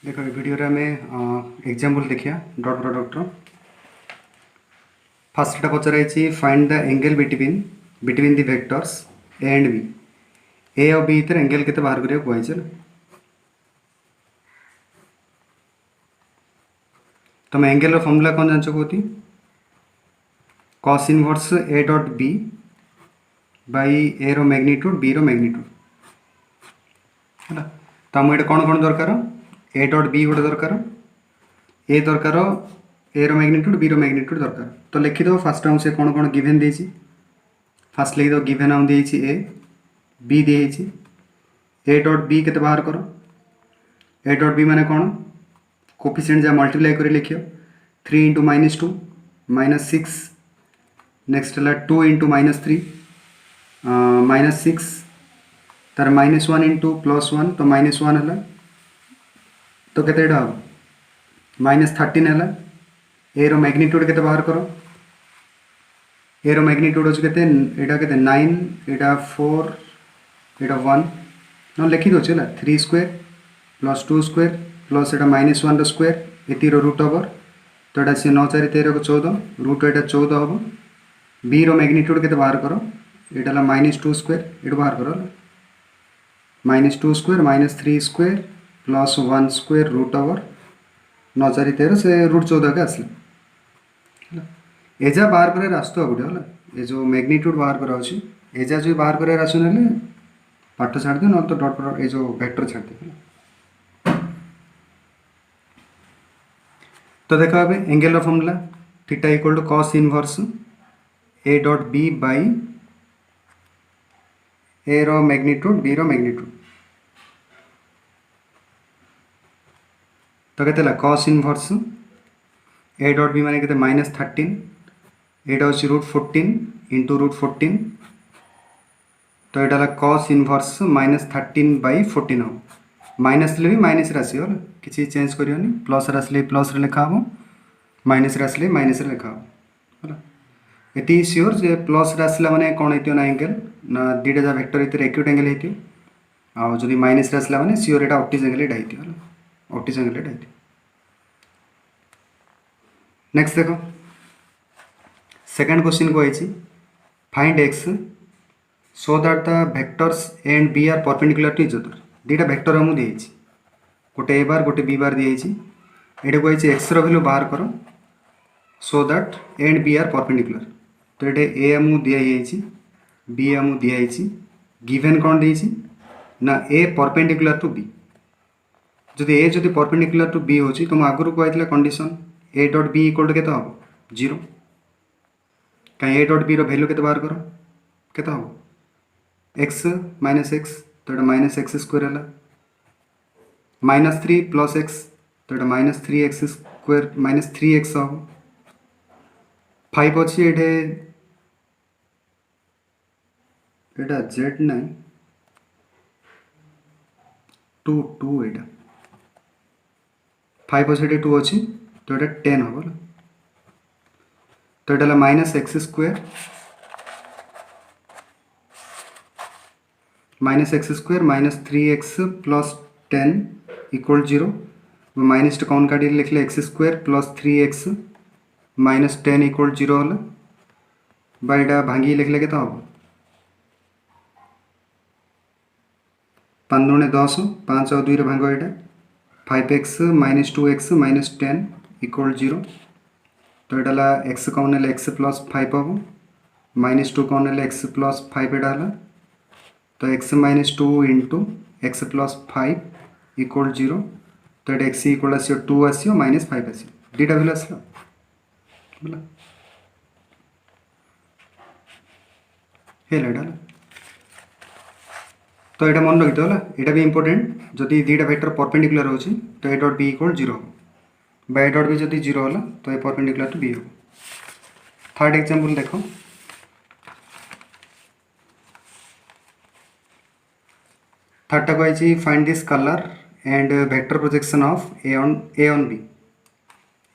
देखो ये वीडियो रे आम एग्जांपल देखिया डॉट प्रोडक्ट रो फर्स्ट पचार find the angle between the vectors A and B A और बी भीतर एंगल केते बाहर करिया कहै तुम एंगल रो फॉर्मूला कौन जानछ कोती cos inverse a dot b by a रो मैग्नीट्यूड बी रो मैग्नीट्यूड है तो आम कौन कौन दरकार ए डॉट बी गोटे दरकार ए दरकार ए रो मैग्नीट्यूड बी रो मैग्नीट्यूड दरकार तो लिखिद फास्ट आम से कौन कौन गिवेन देछि फास्ट लिखिद गिवेन आम देछि ए बी देछि ए डॉट बी केते बाहर करो ए डॉट बी माने कौन कोफिशिएंट जा मल्टीप्लाई कर लिखियो 3 इंटू -2 -6 नेक्स्ट है 2 इंटू -3 -6 तार -1 इंटू +1 तो -1 है तो केते हम -13 है ए रो मैग्नीट्यूड केते बाहर करो ए रो मैग्नीट्यूड अछि केते एटा केते 9 एटा 4 एटा 1 न लिखि दो चला 3 square plus 2 square plus iota -1 रो स्क्वायर एति रो रूट ओवर तो एटा से 9 4 13 को 14 रूट एटा 14 हबो बी रो मैग्नीट्यूड केते बाहर करो एटा ला -2 स्क्वायर एटा बाहर करो -2 square -3 square plus 1 square root over 9 4 13 से रूट 14 के आसला एजा बाहर करे रास्तो गुटे होला ए जो मैग्नीट्यूड बाहर करा अछि एजा जो बाहर करे रासो नेले पाठ छाड़ दे न तो डॉट प्रोडक्ट ए जो वेक्टर छाड़ दे तो देखो अबे एंगल रो formula theta equal to cos inverse a dot b by a रो मैग्नीट्यूड बी रो मैग्नीट्यूड तो केते ला cos inverse a dot b माने केते -13 एटा होची √14 इंटू √14 तो एटा ला cos इनवर्स -13/14 हो माइनस ले भी माइनस राशि हो किसी चेंज करियोनी प्लस राशि ले प्लस रे लिखा हो माइनस राशि ले माइनस रे लिखा हो होला एती श्योर जे प्लस राशि ला माने कोन हेतियो ना एंगल ना दीटा जा वेक्टर इतर एक्यूट एंगल हेतियो आ जदी माइनस राशि ला माने श्योर एटा ऑप्टिस एंगल एटा हेतियो होला ऑप्टिस एंगल एटा हेतियो नेक्स्ट देखो सेकंड क्वेश्चन को आइछि find x so that the vectors a and b are perpendicular to each other दीटा वेक्टर हमु देछि गोटे ए बार गोटे बी बार दिएछि एटा को आइछि x रो वैल्यू बाहर करो so that a and b are perpendicular तो एटा a हमु दिया आइछि b हमु दिया आइछि गिवन कोन देछि ना a परपेंडिकुलर टू b जदि a जदि परपेंडिकुलर टू b होछि तो आगुरु को आइतला condition a dot b equal to केते हो 0 कहीं a डॉट b रो वैल्यू केते बाहर करो केते हो x -x तो एटा -x स्क्वायर हला -3 प्लस x तो एटा -3x स्क्वायर -3x हो 5 अछि एठे एटा z नै 2 एटा 5 अछि एठे 2 अछि तो एटा 10 हो तो एटा ला -x square -3x plus 10 equal 0 minus कौन काटी लिखले x square plus 3x minus 10 equal 0 होला बाइडा भांगी लिखले के तो हम 5 दुणे 10 5 और 2 रे भांगो एटा 5x minus 2x minus 10 equal 0 तो एटा ला x कौन ले x प्लस 5 हो माइनस 2 कौन ले x प्लस 5 एटा ला तो x minus 2 into x plus 5 equal 0 तो ये x इक्वल आसियो 2 आसियो माइनस 5 आसियो दीटा वैल्यू आसला बोला हेला डाला तो एटा मन रखितो होला एटा भी इंपोर्टेंट जदी दीटा वेक्टर परपेंडिकुलर होची तो a डॉट b इक्वल 0 हो बाय डॉट b जदी 0 होला तो ए परपेंडिकुलर टू b हो थर्ड एग्जांपल देखो थर्ड को आइछि find the scalar and vector projection of A on B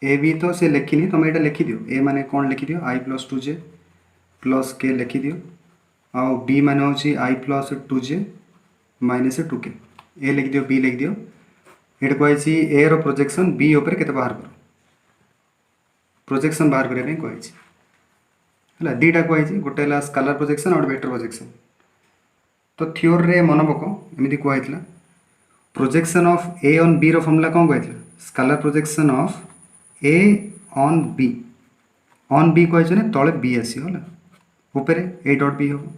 A B तो से लिखिनी तुम एटा लिखि दियो ए माने कोन लिखि दियो i + 2j + k लिखि दियो आ b माने होछि i + 2j - 2k ए लिख दियो b लिख दियो ये कही ए रो प्रोजेक्शन बी उपर केते बाहर कर प्रोजेक्शन बाहर करने कही है दीटा कही गोटे है स्केलर प्रोजेक्शन और वेक्टर प्रोजेक्शन। तो थियोरी रे मन पक एमती कहला projection of A on b रो फॉर्मूला कौन कहला scalar projection of A on b कही तले बी आसला उपरे ए डॉट बी हम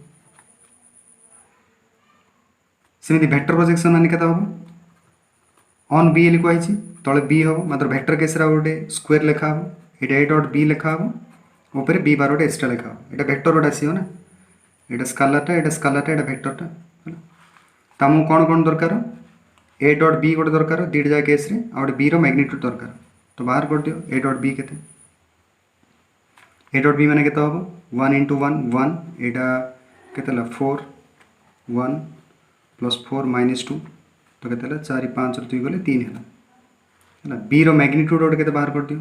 सेमती वेक्टर प्रोजेक्शन मान के हम ऑन बी एल कही तले बी हम मात्र वेक्टर केस गोटे स्क्वायर लिखा हम ये ए डॉट बी लिखा हम ऊपर बी बार गोटे एक्सट्रा लिखा हम ये वेक्टर गोटे आसो ना ये स्केलरटा ये वेक्टरटा तो आमको कौन कौन दरकार ए डॉट बी गोटे दरकार दुईटा जाक केस आ गए बी रो मैग्नीट्यूड दरकार तो बाहर कर दियो ए डॉट बी केते ए डॉट बी माने केते हम 1 इंटू 1 1 एटा केते 4 1 प्लस 4 माइनस 2 तो केते 4 5 2 गले 3 है बी रो मैग्नीट्यूड गोटे केते बाहर कर दियो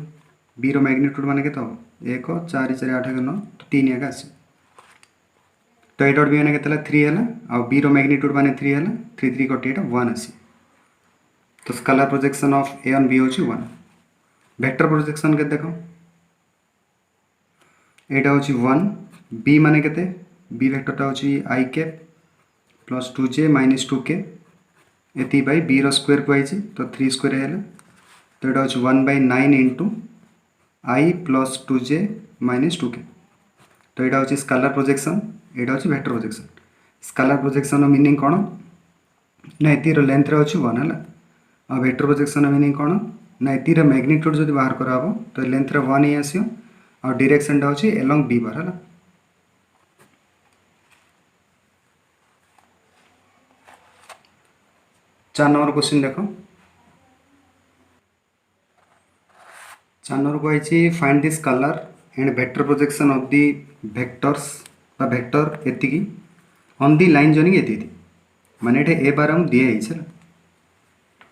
बी रो मैग्नीट्यूड माने केते हम 1 4 4 8 9 तो 3 एका आसी तो ए डॉट बी मैंने के 3 है आ बी रो मैग्नीट्यूड माने 3 है 3 3 कटी 1 आसी तो scalar projection of A on b होची 1 वेक्टर प्रोजेक्शन के देखो एटा होची 1 बी माने केते बी वेक्टरटा होची आई cap plus 2j minus 2k एति बाय बी रो स्क्वायर कहिछि तो 3 स्क्वायर है तो एटा होची 1/9 इंटू आई प्लस 2j माइनस 2k तो यहाँ हूँ स्केलर प्रोजेक्शन यहाँ हूँ vector projection scalar projection meaning कौन ना एतिर लेंथ रे अच्छी 1 है आ वेक्टर प्रोजेक्शन मीनिंग कौन ना एतिर मैग्नीट्यूड जो बाहर कराब तो लेंथ रे 1 ही आसो आ डायरेक्शन हूँ एलोंग बी बार है 4 नंबर क्वेश्चन देख 4 नंबर कही find the scalar and vector projection of the vectors बा वेक्टर एतिकी ऑन दी लाइन जॉइनिंग एति माने एठे ए बार हम दिए है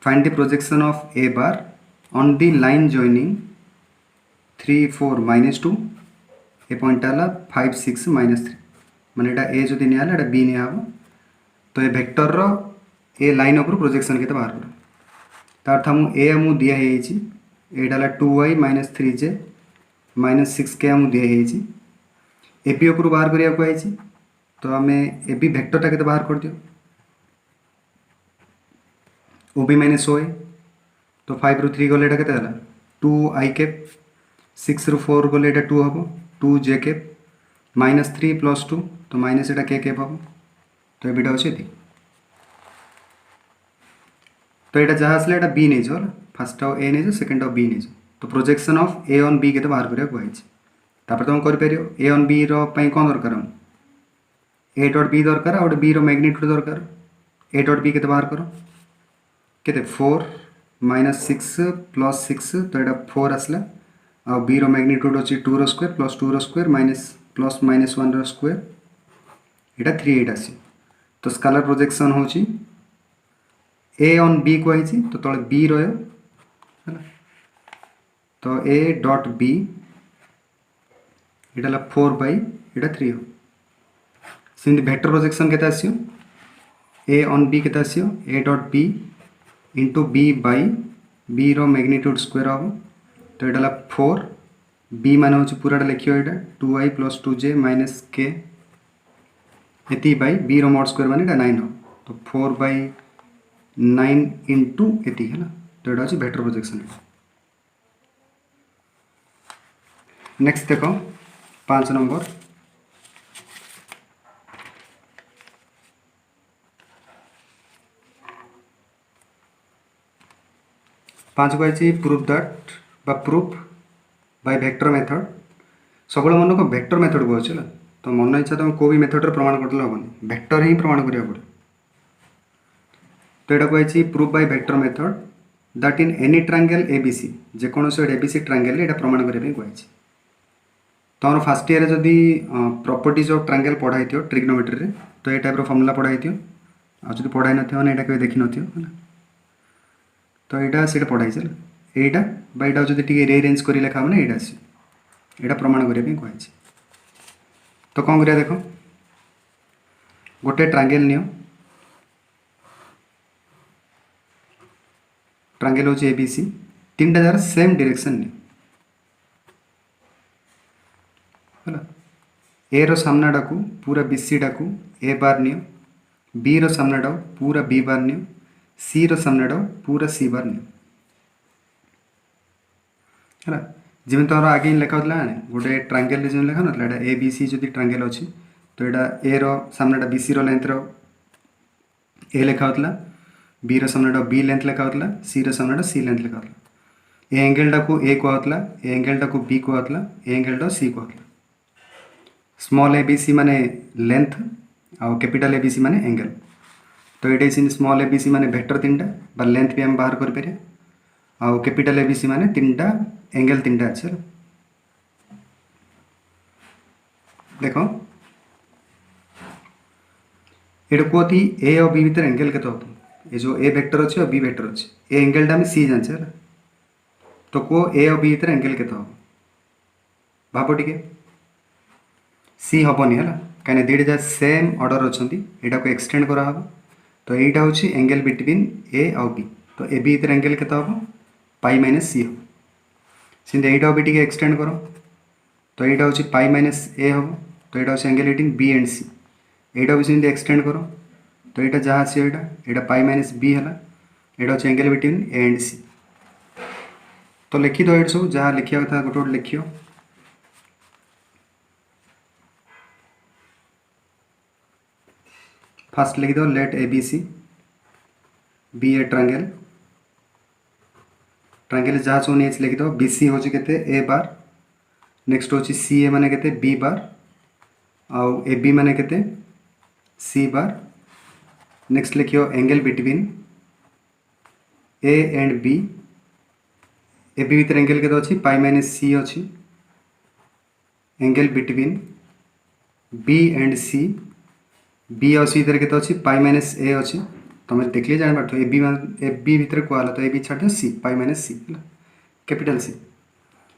find the projection of A bar on the line joining 3 4 minus 2 A point आला 5 6 माइनस 3 माने एटा ए जदि नियाला एटा बी निया हबो तो ए वेक्टर रो ए लाइन ऊपर प्रोजेक्शन केते बाहर करो तार थमु ए हमु दिया है एटा ला 2y minus 3j minus 6k हम दिया है ए बी ऊपर बाहर करिया को आइछि तो आमे ए बी वेक्टरटा केते बाहर कर दियो ओ बी माइनस ओ ए तो 5 रु 3 गले एटा केते हला 2 आई कैप 6 रु 4 गले एटा 2 हबो 2 जे कैप माइनस 3 प्लस 2 तो माइनस एटा के कैप हबो तो ए बीटा होछि एति तो एटा जहाँ आसले एटा बी नै जो फर्स्ट ऑफ ए नै जो सेकंड ऑफ बी नै जो तो projection of A on B केते बाहर करिया को आइछि तापर तुम कर परियो ए ऑन बी रो पई कोन दरकार हम ए डॉट बी दरकार और बी रो मैग्नीट्यूड दरकार ए डॉट बी केते बाहर करो केते 4 माइनस 6 प्लस 6 तो एटा 4 आसला आ बी रो मैग्नीट्यूड होची 2 रो स्क्वायर प्लस 2 रो स्क्वायर माइनस प्लस माइनस 1 रो स्क्वायर एटा 3 8 आसी तो स्केलर प्रोजेक्शन होची ए ऑन बी को आइछि तो तळे बी रयो हैला तो ए डॉट बी एटा 4 बाई एटा 3 हो सेमती वेक्टर प्रोजेक्शन केते आसियो ए ऑन बी केते आसियो A dot B into B by B रो मैग्नीट्यूड स्क्वायर हो तो एटा 4 बी मान हो पूराटा लिखियो एटा 2i plus 2j minus k एति बाई बी रो मॉड स्क्वायर माने एटा 9 हो तो 4 बाई 9 इंटू एति है तो एटा वेक्टर प्रोजेक्शन नेक्स्ट देखो 5 नंबर पाँच कही प्रूफ दैट बा प्रूफ बाय वेक्टर मेथड सब मन को वेक्टर मेथड को अच्छे तो मन इच्छा तुम को भी मेथड प्रमाण करदे हेनी वेक्टर ही प्रमाण करा पड़े तो यहाँ कही proof by vector method that in any triangle ABC जेकोसी एबीसी ट्रायंगल ये प्रमाण करने कही तुम फास्ट ईयर जदि प्रॉपर्टीज ऑफ ट्रायंगल पढ़ाई थो ट्रिग्नोमेट्री रे तो ये टाइप फॉर्मूला पढ़ाई थो आज पढ़ाई ना यहाँ देखी न तो यहाँ से पढ़ाई चल यहाँ यहाँ जो रिअरेंज कर लिखा मैंने यहाँ आस यहाँ प्रमाण करने कही तो कौन करिया देख गोटे ट्रायंगल नियो ट्रायंगल हो ए बी सी तीन जार सेम डायरेक्शन नि ए रो सामनाटा को पूरा बी सी को ए बार नियो बी रो सामनाटा पूरा बी बार नियो सी रो सामनाटा पूरा सी बार नियो है जमी तुम आगे लिखा होता गोटे ट्रायंगल जो लिखा ना ए बी सी जो ट्रायंगल अच्छी तो यहाँ ए रो सामनाटा बी सी रो लेंथ रो ए लिखा होता बी रो सामनाटा बी लेंथ लिखा होता सी रो सामनाटा सी लेंथ लिखा होता ए एंगल को ए कहला ए एंगल को बी कहला ए एंगल सी कहला स्मॉल ए बी सी माने लेंथ आउ कैपिटल ए बी सी माने एंगल तो ये स्मॉल ए बी सी माने वेक्टर तीन टा लेंथ भी हम बाहर करें आउ कैपिटल ए बी सी माने तीन टा एंगल तीन टा अच्छे देखो ये कहती ए और बी भीतर एंगल के जो ए वेक्टर अच्छे और बी वेक्टर अच्छे ए एंगल टा सी जाने तो कह ए और बी भीतर एंगल के भाव टे सी हेनी है कहीं दुईटा जहाँ सेम ऑर्डर अच्छा यहाँ को एक्सटेंड करा तो यहाँ हूँ एंगल बिटवीन ए आउ बी तो ए बी भीतर एंगल के पाई माइनस सी हम सेमती यहाँ भी टे एक्सटेंड कर तो यहाँ हूँ पाई माइनस ए हम तो यहाँ हूँ एंगल बिटवीन बी एंड सी यहाँ भी सेमती एक्सटेंड कर तो यहाँ जहाँ आस यहाँ पाई माइनस बी है यहाँ हूँ एंगल बिटवीन ए एंड सी तो लिखी दो ये सब जहाँ लिखा कथा गोटे गोटे लिखियो फर्स्ट लिखी दो let A B C be a triangle triangle जहाँ सब नहीं लिखी दो बी सी हूँ के ए बार नेक्स्ट हूँ सी ए माने के बी बार आउ ए बी माने के सी बार नेक्स्ट लिखियो angle between A and B A B भीतर एंगल के अच्छी पाई माइनस सी अच्छी angle between B and C B और सी भीतर के अच्छी पाई माइनस ए अच्छी तुम देखिए जान पार्थ ए बी भीतर कहला तो ए बी छाड़ सी पाई माइनस सी कैपिटल सी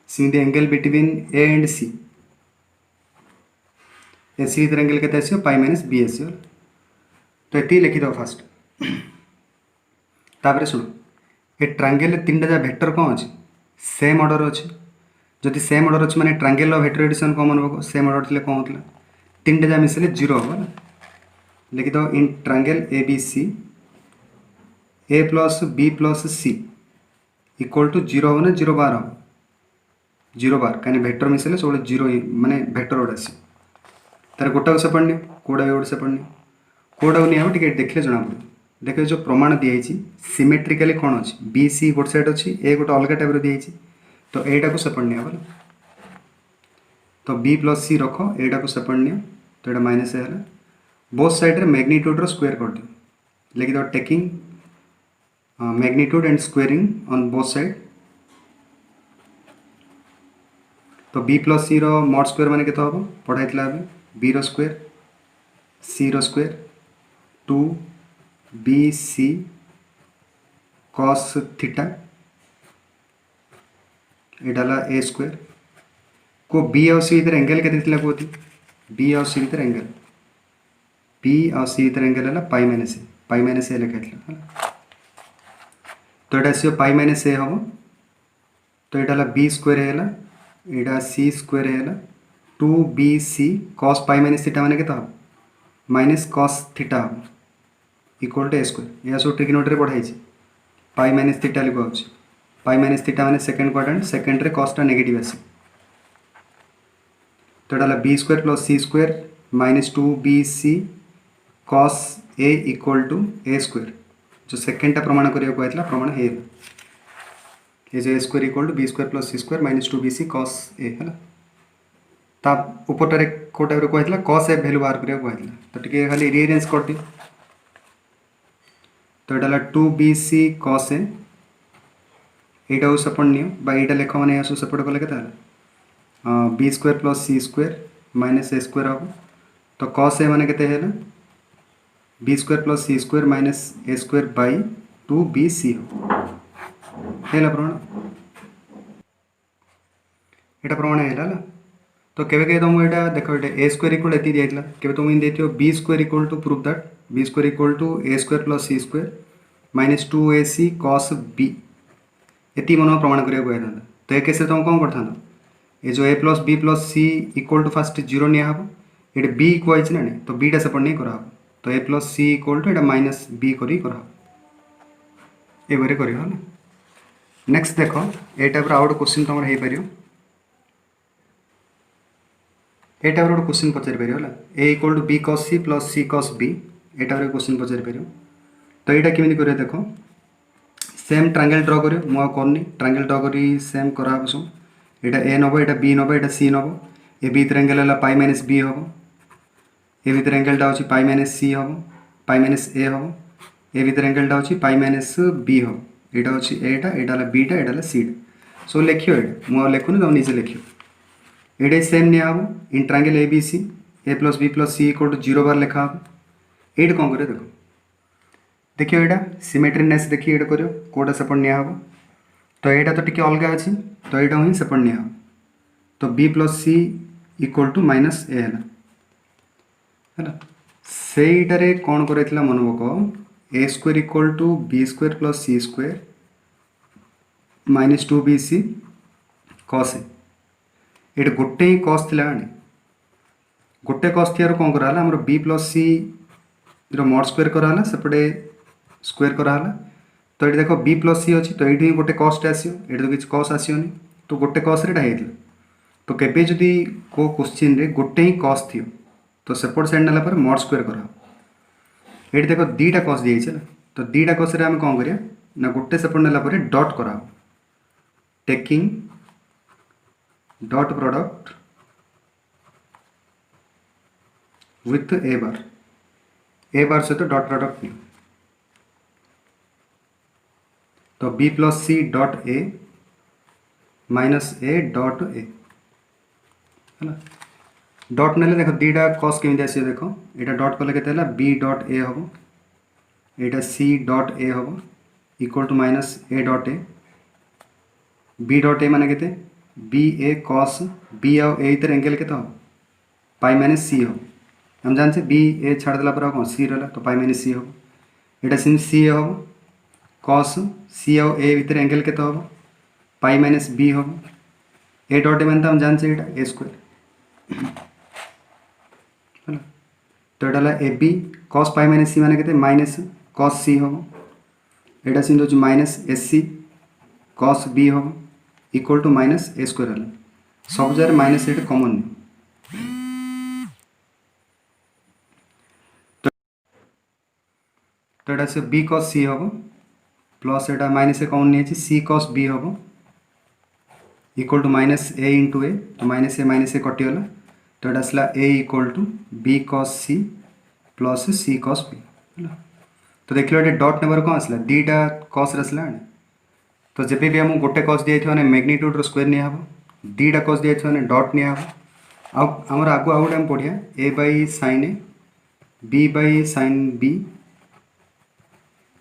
सेमती एंगल बिटवीन ए एंड सी ए सी भीतर एंगल के आस पाई माइनस बी आस तो ये लिखिद फास्ट तापर शुण ए ट्रायंगल तीन टा वेक्टर कौन अच्छे सेम ऑर्डर अच्छे जदि सेम ऑर्डर अच्छे माने ट्रायंगल वेक्टर एडिशन कॉमन हो सेम ऑर्डर थे कौन होता तीन टा मिसले जीरो हम लिखिद in triangle A B C A plus B plus C equal to zero हो ना जीरो बार हम जीरो बार कहीं वेक्टर मिसले सब जीरो माने वेक्टर गोटे आस तार गोटा से पढ़नी कोड़ा गोटे से पढ़नी कोड़ा को नहीं टे देखले जना पड़े देख जो प्रमाण दिखाई सिमेट्रिकाली कौन अच्छी बी सी गोटे साइड अच्छी ए गोटे अलग टाइप दिखाई तो एटा को सेपट नहीं बोले तो बी प्लस सी रख एटा को सेपट नहीं तो ये माइनस है बोथ साइड रे मैग्नीट्यूड रो स्क्वायर कर दियो लिखि दो taking magnitude and squaring on both side तो बी प्लस सी रो मॉड स्क्वायर माने केते होबो पढ़ाइतला बी रो स्क्वायर सी रो square 2 B C cos theta एडाला ए स्क्वायर को बी और सी भीतर एंगल के कहती बी और सी भीतर एंगल बी और सी भीतर एंगल है पाई माइनस ए लिखा तो ये आस पाई माइनस ए हम तो यहाँ बी स्क्वायर है यहाँ सी स्क्वायर है 2 B C cos pi minus theta माने के माइनस कॉस थीटा हम इक्वल टू ए स्क्वायर यह सब ट्रिग्नोमेट्री पढ़ाई पाई माइनस थीटा लिखा पाई माइनस थीटा माने सेकेंड क्वाड्रेंट सेकेंड रे कॉसटा नेगेटिव आस तो यहाँ B square plus C square minus 2 B C cos A equal to A square जो सेकेंडटा प्रमाण करने कहला प्रमाण है ये जो A square equal to B square plus C square minus 2 B C cos A है ता उपरटारे को टाइप कहला कॉस ए वैल्यू बाहर करने कहला तो टिके खाली रीअरेंज कर दियो तो यहाँ 2 बी सी कॉस ए यहाँ सेपट नियो यहाँ लेख मैंने यहाँ सेपट कले के B square plus C square minus A square हम तो कॉस ए माने के B square plus C square minus A square by 2 B C है प्रमाण यहाँ प्रमाण है तो केवे कहे तुमको यहाँ देख ए स्क्वायर इक्वल ये दिया केवे तुम देखो B square equal to proof that B square equal to A square plus C square minus 2 A C cos B एति मन प्रमाण करिया कहता तो ए केस तुम कौन करता ये जो A plus B plus C equal to फास्ट 0 निया हम ये बी कहना ना नहीं तो बीटा सेपट नहीं करा तो ए प्लस सी इक्वल टू ये माइनस बी करी करा ए बारे कर नेक्स्ट देख ए टाइप आउ गोटे क्वेश्चन तुम हो पार ए टाइप गोटे क्वेश्चन पचारि पार A equal to B cos C plus C cos B A type question पचारि पार तो यहाँ केमी कर देख सेम ट्रायंगल ड्र कर करनी ट्रायंगल ड्र कर सेम कराब सब यहाँ ए नब यहाँ बी नब यहाँ सी नब ए भितर एंगल है पाई माइनस बी हम ए भितर एंगलटा हूँ पाई माइनस सी हम पाई माइनस ए हम ए भितर एंगलटा हूँ पाई माइनस बी हम यहाँ हूँ एटा यहाँ बीटा यहाँ सीटा सो लिख मुझे लिखुनी तुम निजे लिख ये सेम निया in triangle A B C A plus B plus C equal to 0 bar लिखा ये कौन कर देखो देखिए यहाँ सिमेट्रीनेस देखिए ये कर कौटा सेपट निया तो यहाँ तो टी अलग अच्छी तो यहाँ ही सेपट निया तो B plus C equal to minus A है से कौन कर मन पक A square equal to B square plus C square minus 2bc cos ये गोटे ही कस थी गोटे कस थी कौन कराला आम बी प्लस सी मड स्क्वायर कराला सेपटे स्क्वायर कराला तो ये देख बी प्लस सी अच्छी तो ये गोटे कस्ट आसो ये तो किसी कस आसोनी तो गोटे कस होता तो केबे जदि को क्वेश्चन रे गोटे ही कस थी तो सेपट साइड नाला पर मड स्क्वायर करा ये देख दीटा कस दिए तो दीटा कस आम कौन करिया ना गोटे सेपट नाला पर डॉट करा taking dot product with A bar सहित डॉट प्रोडक्ट नहीं तो B plus C dot A minus A dot A है डॉट ने देख दीटा कस केमी आस देख यहाँ डॉट कले के बी डॉट ए हम यहाँ सी डॉट ए हम equal to minus A dot A B dot A माने के बी ए कस बी आउ ए इतर एंगल के पाई माइनस सी हम हम जानते बी ए छाड़देला पर कौन सी रहा तो पाई माइनस सी हम यहाँ सेम सी ए हम कस सी आउ ए भितर एंगल के पाई माइनस बी हम ए डॉट ए मैंने हम जानते यहाँ ए स्क्वायर है तो यहाँ A B cos pi minus सी माने के माइनस कस सी हम यहाँ सेम हूँ माइनस एस सी कस बी हम equal to minus A square है सब जगह माइनस ये कमन नहीं तो यहाँ से बी कस सी हम प्लस यहाँ माइनस ए कमन नहीं सी कस बी हम equal to minus A into A तो माइनस ए कटिगला तो यहाँ आसला A equal to B cos C plus C cos B है तो देख लो ये डॉट नंबर कौन आसला दीटा कस आसला तो जब भी आम गोटे कस दिया मैग्नीट्यूड स्क्वायर निया दीटा कस दिया डॉट निया आमर आगु आउ गोटे पढ़िया A by sine A B by sine B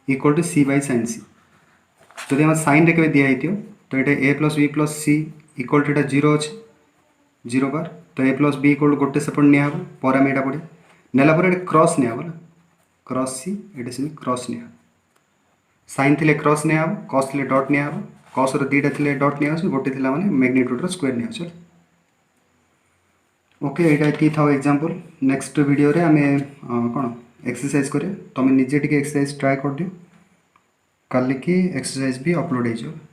equal to C by sine C जदि आम साइन रे दिखाई तो ये A plus B plus C equal to 0 अच्छे 0 बार तो ए प्लस बी इक्वल गोटे सेपट निया पर आम यहाँ पढ़िया नेला क्रॉस निया क्रॉस सी ये से क्रॉस निया साइन थी क्रॉस निया कस थी डॉट निया कस दीटा थी डॉट निया गोटे थी माने मैग्नीट्यूड स्क्वायर निया चल ओके ये था एग्जांपल नेक्स्ट वीडियो रे आमे कौन एक्सरसाइज करें तुम निजे टी एक्सरसाइज ट्राए कर दियो कल की एक्सरसाइज भी अपलोड हो।